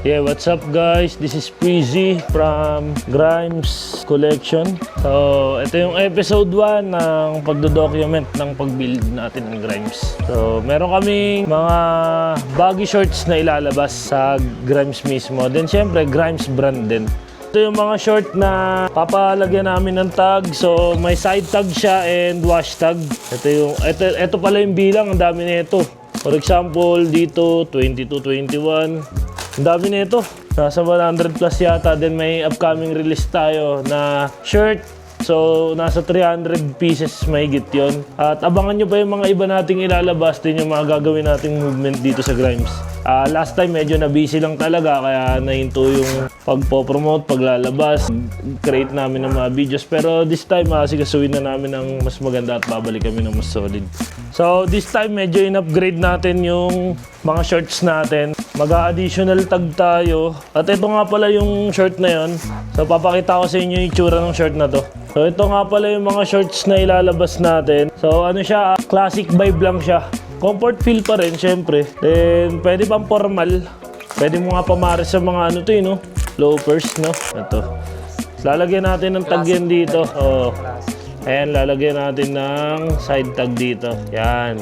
Yeah, what's up guys? This is Peasy from Grimes Collection. So, ito yung episode 1 ng pagdodocument ng pag-build natin ng Grimes. So, meron kaming mga baggy shorts na ilalabas sa Grimes mismo. Then, syempre, Grimes brand din. Ito yung mga short na papalagyan namin ng tag. So, may side tag siya and wash tag. Ito pala yung bilang. Ang dami nito. For example, dito, 22, 21. Ang dami nito. Nasa 100 plus yata. Then may upcoming release tayo na shirt. So, nasa 300 pieces mahigit yun. At abangan nyo pa yung mga iba nating ilalabas din yung mga gagawin nating movement dito sa Grimes. Last time medyo na busy lang talaga kaya nahinto yung pagpo-promote, paglalabas, create namin ng mga videos. Pero this time sigasuin na namin ng mas maganda at babalik kami ng mas solid. So this time medyo in-upgrade natin yung mga shorts natin. Mag-additional tag tayo. At ito nga pala yung short na yon. So papakita ko sa inyo yung itsura ng short na to. So ito nga pala yung mga shorts na ilalabas natin. So ano siya, classic vibe lang siya. Comfort feel pa rin, syempre. Then, pwede pang formal. Pwede mo nga pamares sa mga ano to, no? Loafers, no? Ito. Lalagyan natin ng tag yan dito. Oh. Ayan, lalagyan natin ng side tag dito. Yan.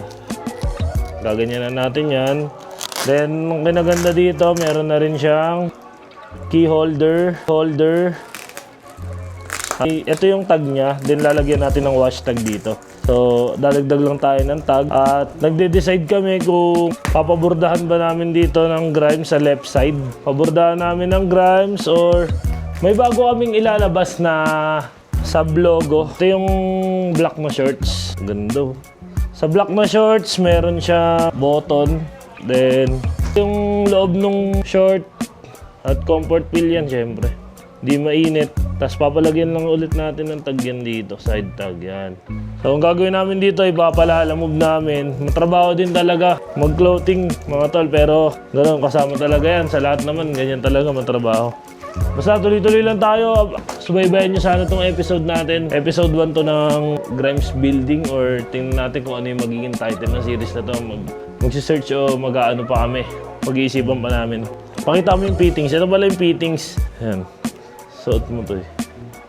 Gaganyan na natin yan. Then, ang kinaganda dito, meron na rin siyang key holder. Ito yung tag niya. Then, lalagyan natin ng wash tag dito. So, dadagdag lang tayo ng tag at nagde-decide kami kung papabordahan ba namin dito ng Grimes sa left side. Pabordahan namin ng Grimes or may bago kaming ilalabas na sub-logo. Ito yung black na shorts. Ganda. Sa black na shorts, meron siya button. Then, yung loob ng short at comfort feel yan, syempre. Di mainit. Tapos papalagyan lang ulit natin ng tag yan dito, side tag yan. So ang gagawin namin dito ay papalalamove namin. Matrabaho din talaga mag-clothing mga tol, pero ganoon kasama talaga yan. Sa lahat naman ganyan talaga matrabaho. Basta tuloy-tuloy lang tayo. Subaybayan nyo sana itong episode natin. Episode 1 to ng Grimes Building or tingnan natin kung ano yung magiging title ng series na to. Magsisearch o mag-aano pa kami. Pag-iisipan pa namin. Pakita mo yung fittings. Ito pala yung fittings. Ayan. Suot mo to eh.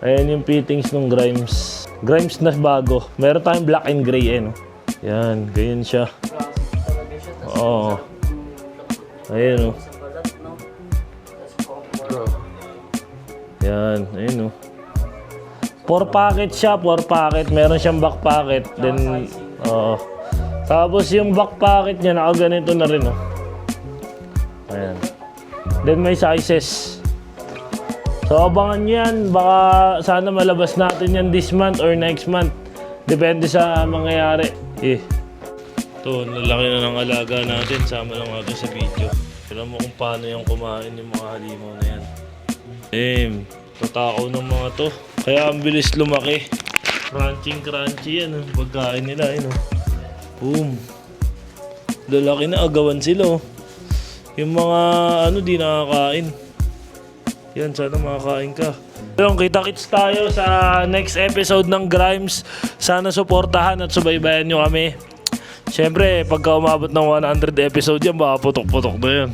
Ayan yung fittings ng Grimes. Grimes na bago. Meron tayong black and gray eh, no? Yan, ganyan siya. Oo. Ayan, no? Yan, ayun, no? 4 packet siya, 4 packet. Meron siyang back packet. Then, oo. Tapos yung back packet niya, nakaganito na rin, no? Ayan. Then may sizes. So abangan nyo yan, baka sana malabas natin yan this month or next month. Depende sa mangyayari. Ito, lalaki na ng alaga natin, sama lang natin sa video. Alam mo kung paano yung kumain yung mga halimaw na yan. Tatakaw ng mga to. Kaya ang bilis lumaki. Crunchy yan, pagkain nila. Boom. Lalaki na, agawan sila. Yung mga di nakakain. Yan, sana makakain ka. Yung kita-kits tayo sa next episode ng Grimes. Sana suportahan at subaybayan nyo kami. Siyempre, pagka umabot ng 100 episode yan, baka putok-putok na yan.